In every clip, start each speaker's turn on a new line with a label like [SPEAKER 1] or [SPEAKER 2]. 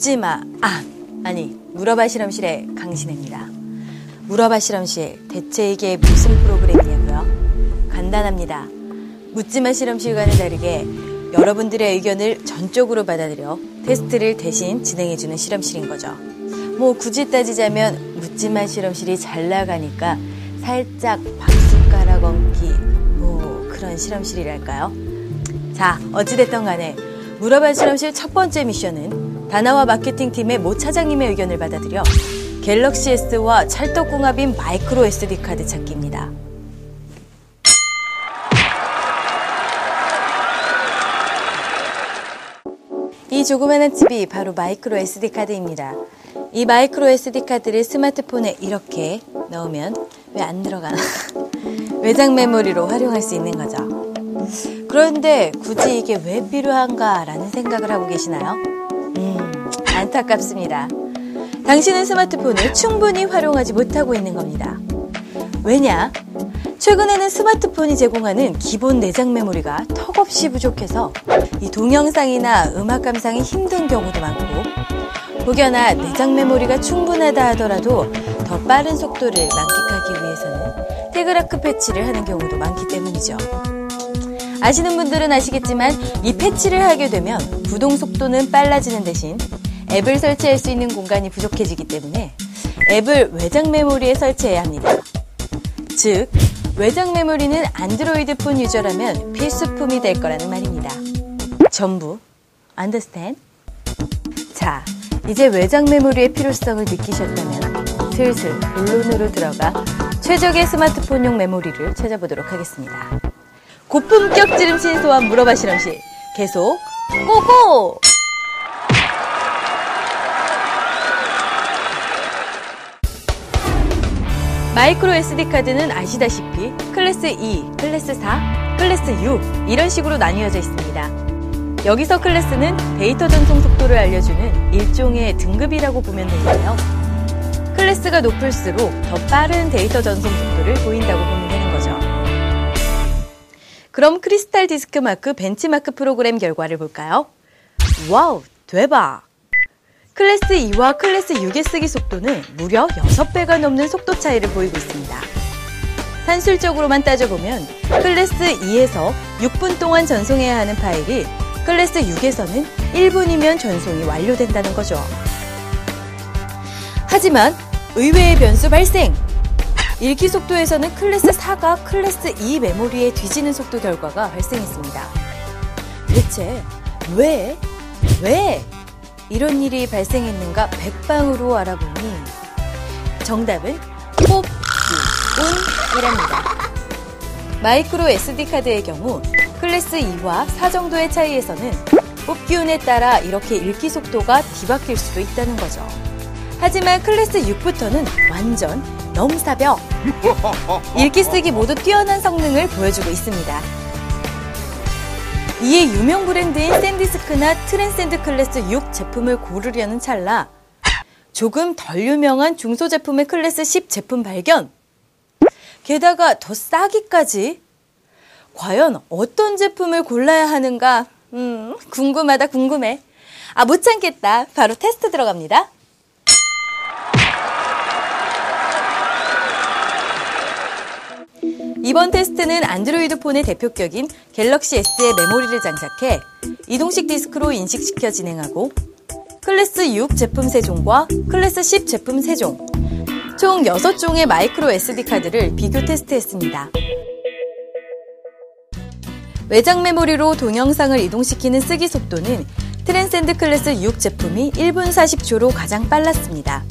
[SPEAKER 1] 묻지마. 아니 물어봐 실험실의 강신혜입니다. 물어봐 실험실, 대체 이게 무슨 프로그램이냐고요? 간단합니다. 묻지마 실험실과는 다르게 여러분들의 의견을 전적으로 받아들여 테스트를 대신 진행해주는 실험실인 거죠. 뭐 굳이 따지자면 묻지마 실험실이 잘 나가니까 살짝 박숟가락 얹기 뭐 그런 실험실이랄까요? 자, 어찌됐든 간에 물어봐 실험실 첫 번째 미션은 다나와 마케팅팀의 모 차장님의 의견을 받아들여 갤럭시 S와 찰떡궁합인 마이크로 SD 카드 찾기입니다. 이 조그마한 칩이 바로 마이크로 SD 카드입니다. 이 마이크로 SD 카드를 스마트폰에 이렇게 넣으면 왜 안 들어가나? 외장 메모리로 활용할 수 있는 거죠. 그런데 굳이 이게 왜 필요한가라는 생각을 하고 계시나요? 안타깝습니다. 당신은 스마트폰을 충분히 활용하지 못하고 있는 겁니다. 왜냐? 최근에는 스마트폰이 제공하는 기본 내장 메모리가 턱없이 부족해서 이 동영상이나 음악 감상이 힘든 경우도 많고, 혹여나 내장 메모리가 충분하다 하더라도 더 빠른 속도를 만끽하기 위해서는 태그라크 패치를 하는 경우도 많기 때문이죠. 아시는 분들은 아시겠지만 이 패치를 하게 되면 구동 속도는 빨라지는 대신 앱을 설치할 수 있는 공간이 부족해지기 때문에 앱을 외장 메모리에 설치해야 합니다. 즉, 외장 메모리는 안드로이드폰 유저라면 필수품이 될 거라는 말입니다. 전부 understand? 자, 이제 외장 메모리의 필요성을 느끼셨다면 슬슬 본론으로 들어가 최적의 스마트폰용 메모리를 찾아보도록 하겠습니다. 고품격 찌름신 소환 물어봐 실험실, 계속 고고! 마이크로 SD 카드는 아시다시피 클래스 2, 클래스 4, 클래스 6 이런 식으로 나뉘어져 있습니다. 여기서 클래스는 데이터 전송 속도를 알려주는 일종의 등급이라고 보면 되는데요. 클래스가 높을수록 더 빠른 데이터 전송 속도를 보인다고 보면 되는 거죠. 그럼 크리스탈 디스크 마크 벤치마크 프로그램 결과를 볼까요? 와우, 대박! 클래스 2와 클래스 6의 쓰기 속도는 무려 6배가 넘는 속도 차이를 보이고 있습니다. 산술적으로만 따져보면 클래스 2에서 6분 동안 전송해야 하는 파일이 클래스 6에서는 1분이면 전송이 완료된다는 거죠. 하지만 의외의 변수 발생! 읽기 속도에서는 클래스 4가 클래스 2 메모리에 뒤지는 속도 결과가 발생했습니다. 대체 왜 이런 일이 발생했는가 백방으로 알아보니 정답은 꼽기운이랍니다. 마이크로 SD카드의 경우 클래스 2와 4 정도의 차이에서는 뽑기운에 따라 이렇게 읽기 속도가 뒤바뀔 수도 있다는 거죠. 하지만 클래스 6부터는 완전 넘사벽! 읽기 쓰기 모두 뛰어난 성능을 보여주고 있습니다. 이에 유명 브랜드인 샌디스크나 트랜센드 클래스 6 제품을 고르려는 찰나 조금 덜 유명한 중소 제품의 클래스 10 제품 발견! 게다가 더 싸기까지? 과연 어떤 제품을 골라야 하는가? 궁금하다 궁금해. 못 참겠다. 바로 테스트 들어갑니다. 이번 테스트는 안드로이드 폰의 대표격인 갤럭시 S의 메모리를 장착해 이동식 디스크로 인식시켜 진행하고 클래스 6 제품 3종과 클래스 10 제품 3종, 총 6종의 마이크로 SD카드를 비교 테스트했습니다. 외장 메모리로 동영상을 이동시키는 쓰기 속도는 트랜센드 클래스 6 제품이 1분 40초로 가장 빨랐습니다.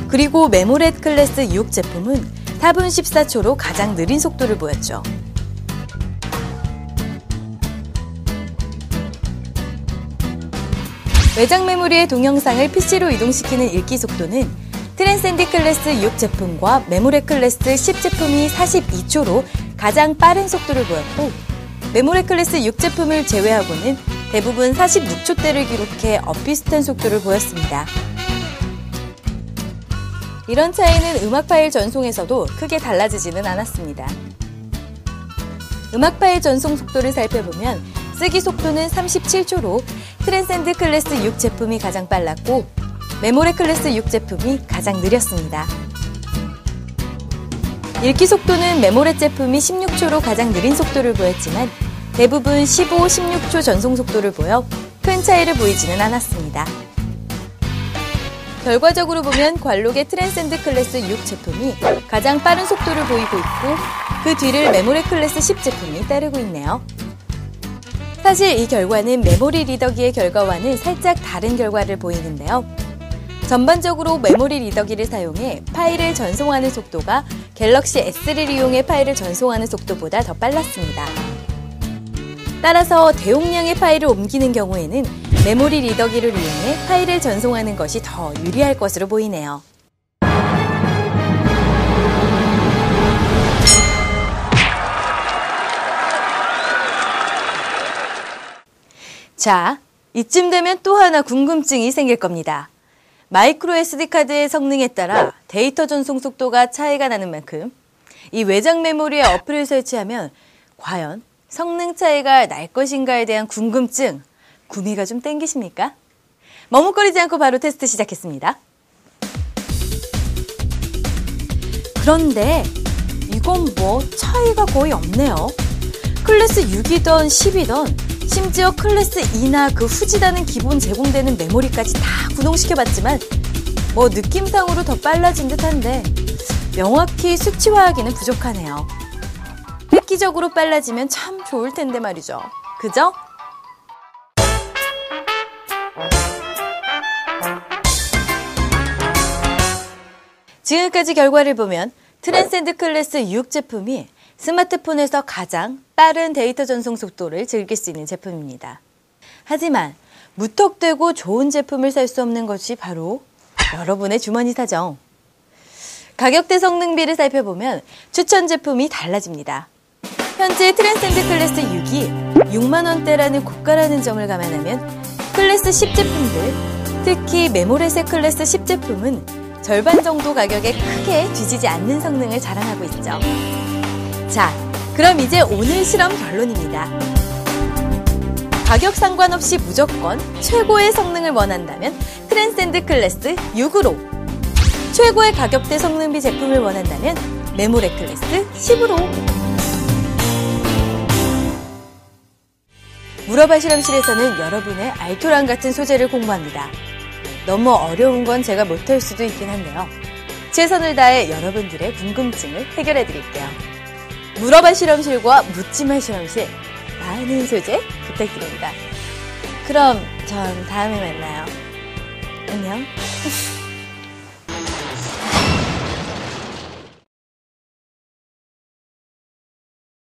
[SPEAKER 1] 그리고 메모렛 클래스 6 제품은 4분 14초로 가장 느린 속도를 보였죠. 외장 메모리의 동영상을 PC로 이동시키는 읽기 속도는 트랜센드 클래스 6 제품과 메모렛 클래스 10 제품이 42초로 가장 빠른 속도를 보였고, 메모렛 클래스 6 제품을 제외하고는 대부분 46초대를 기록해 엇비슷한 속도를 보였습니다. 이런 차이는 음악 파일 전송에서도 크게 달라지지는 않았습니다. 음악 파일 전송 속도를 살펴보면 쓰기 속도는 37초로 트랜센드 클래스 6 제품이 가장 빨랐고 메모레 클래스 6 제품이 가장 느렸습니다. 읽기 속도는 메모레 제품이 16초로 가장 느린 속도를 보였지만 대부분 15, 16초 전송 속도를 보여 큰 차이를 보이지는 않았습니다. 결과적으로 보면 관록의 트랜센드 클래스 6 제품이 가장 빠른 속도를 보이고 있고 그 뒤를 메모레 클래스 10 제품이 따르고 있네요. 사실 이 결과는 메모리 리더기의 결과와는 살짝 다른 결과를 보이는데요. 전반적으로 메모리 리더기를 사용해 파일을 전송하는 속도가 갤럭시 S를 이용해 파일을 전송하는 속도보다 더 빨랐습니다. 따라서 대용량의 파일을 옮기는 경우에는 메모리 리더기를 이용해 파일을 전송하는 것이 더 유리할 것으로 보이네요. 자, 이쯤 되면 또 하나 궁금증이 생길 겁니다. 마이크로 SD카드의 성능에 따라 데이터 전송 속도가 차이가 나는 만큼 이 외장 메모리에 어플을 설치하면 과연 성능 차이가 날 것인가에 대한 궁금증, 구미가 좀 땡기십니까? 머뭇거리지 않고 바로 테스트 시작했습니다. 그런데 이건 뭐 차이가 거의 없네요. 클래스 6이던 10이던 심지어 클래스 2나 그 후지다는 기본 제공되는 메모리까지 다 구동시켜봤지만 뭐 느낌상으로 더 빨라진 듯한데 명확히 수치화하기는 부족하네요. 획기적으로 빨라지면 참 좋을 텐데 말이죠. 그죠? 지금까지 결과를 보면 트랜센드 클래스 6 제품이 스마트폰에서 가장 빠른 데이터 전송 속도를 즐길 수 있는 제품입니다. 하지만 무턱대고 좋은 제품을 살 수 없는 것이 바로 여러분의 주머니 사정. 가격대 성능비를 살펴보면 추천 제품이 달라집니다. 현재 트랜센드 클래스 6이 6만 원대라는 고가라는 점을 감안하면 클래스 10 제품들, 특히 메모레세 클래스 10 제품은 절반 정도 가격에 크게 뒤지지 않는 성능을 자랑하고 있죠. 자, 그럼 이제 오늘 실험 결론입니다. 가격 상관없이 무조건 최고의 성능을 원한다면 트랜센드 클래스 6으로, 최고의 가격대 성능비 제품을 원한다면 메모레 클래스 10으로. 물어봐 실험실에서는 여러분의 알토란 같은 소재를 공부합니다. 너무 어려운 건 제가 못할 수도 있긴 한데요. 최선을 다해 여러분들의 궁금증을 해결해 드릴게요. 물어봐 실험실과 묻지마 실험실, 많은 소재 부탁드립니다. 그럼 전 다음에 만나요. 안녕.